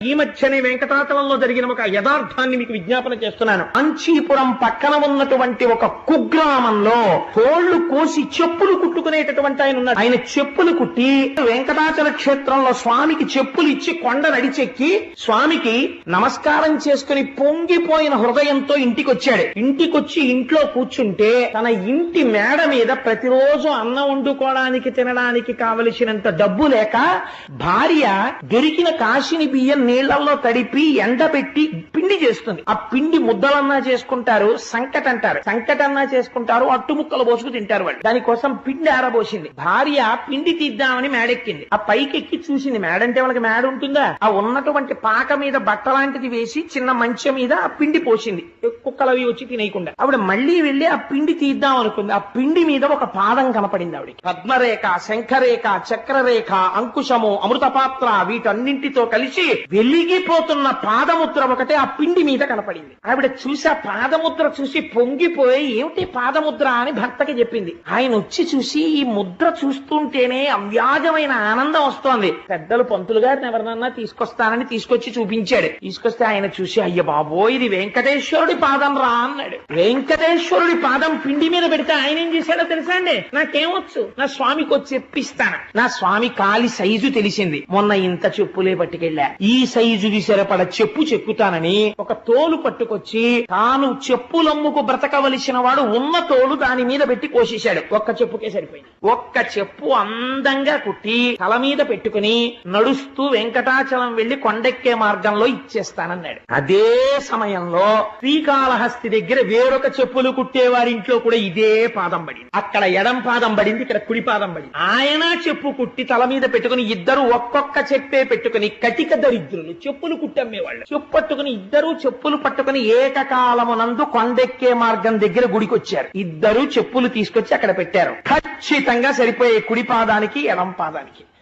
ఈ మధ్యనే వెంకటాచలంలో జరిగిన ఒక యథార్థాన్ని మీకు విజ్ఞాపన చేస్తున్నాను. కాంచీపురం పక్కన ఉన్నటువంటి ఒక కుగ్రామంలో తోళ్లు కోసి చెప్పులు కుట్టుకునేటటువంటి ఆయన ఉన్నాడు. ఆయన చెప్పులు కుట్టి వెంకటాచల క్షేత్రంలో స్వామికి చెప్పులు ఇచ్చి కొండ నడిచెక్కి స్వామికి నమస్కారం చేసుకుని పొంగిపోయిన హృదయంతో ఇంటికొచ్చాడు. ఇంటికొచ్చి ఇంట్లో కూర్చుంటే తన ఇంటి మేడ మీద ప్రతిరోజు అన్నం వండుకోవడానికి తినడానికి కావలసినంత డబ్బు లేక భార్య దొరికిన కాశీని బియ్యం నీళ్లలో తడిపి ఎండబెట్టి పిండి చేస్తుంది. ఆ పిండి ముద్దలన్నా చేసుకుంటారు, సంకట అంటారు, సంకటన్నా చేసుకుంటారు, అట్టుముక్కలు పోసుకు తింటారు వాళ్ళు. దానికోసం పిండి ఆరబోసింది. భార్య పిండి తీద్దామని మేడెక్కింది. ఆ పైకెక్కి చూసింది. మేడంటే వాళ్ళకి మేడ ఉంటుందా? ఆ ఉన్నటువంటి పాక మీద బట్ట లాంటిది వేసి చిన్న మంచం మీద ఆ పిండి పోసింది, కుక్కలు అవి వచ్చి తినేయకుండా. ఆవిడ మళ్లీ వెళ్లి ఆ పిండి తీద్దాం అనుకుంది. ఆ పిండి మీద ఒక పాదం కనపడింది ఆవిడకి. పద్మరేఖ, శంఖరేఖ, చక్రరేఖ, అంకుశము, అమృతపాత్ర వీటన్నింటితో కలిసి వెలిగిపోతున్న పాదముద్ర ఒకటే ఆ పిండి మీద కనపడింది. ఆవిడ చూసి ఆ పాదముద్ర చూసి పొంగిపోయి ఏమిటి పాదముద్ర అని భర్తకి చెప్పింది. ఆయన వచ్చి చూసి ఈ ముద్ర చూస్తుంటేనే అవ్యాజమైన ఆనందం వస్తోంది. పెద్దలు పంతులు గారిని ఎవరినన్నా తీసుకొస్తానని తీసుకొచ్చి చూపించాడు. తీసుకొస్తే ఆయన చూసి అయ్య బాబో ఇది వెంకటేశ్వరుడి పాదం రా అన్నాడు. వెంకటేశ్వరుడి పాదం పిండి మీద పెడితే ఆయన ఏం చేశాడో తెలుసా అండి? నాకేమొచ్చు, నా స్వామికి వచ్చి చెప్పిస్తాను. నా స్వామి కాలి సైజు తెలిసింది. మొన్న ఇంత చెప్పులే పట్టుకెళ్ళా, ఈ సైజుకి సరిపడ చెప్పు చెక్కుతానని ఒక తోలు పట్టుకొచ్చి తాను చెప్పులమ్ముకు బ్రతకవలసిన వాడు ఉన్న తోలు దాని మీద పెట్టి కోసేశాడు. ఒక్క చెప్పుకే సరిపోయింది. ఒక్క చెప్పు అందంగా కుట్టి తల మీద పెట్టుకుని నడుస్తూ వెంకటాచలం వెళ్లి కొండెక్కే మార్గంలో ఇచ్చేస్తానన్నాడు. అదే సమయంలో శ్రీకాళహస్తి దగ్గర వేరొక చెప్పులు కుట్టేవారింట్లో కూడా ఇదే పాదం పడింది. అక్కడ ఎడం పాదం పడింది, ఇక్కడ కుడి పాదం పడింది. ఆయన చెప్పు కుట్టి తల మీద పెట్టుకుని ఇద్దరు ఒక్కొక్క చెప్పే పెట్టుకుని కటిక దరిద్రులు చెప్పులు కుట్టమ్మేవాళ్ళు చెప్పు పట్టుకుని ఇద్దరు చెప్పులు పట్టుకుని ఏకకాలమునందు కొండెక్కే మార్గం దగ్గర గుడికొచ్చారు. ఇద్దరు చెప్పులు తీసుకొచ్చి అక్కడ పెట్టారు. ఖచ్చితంగా సరిపోయే కుడి పాదానికి ఎడం పాదానికి.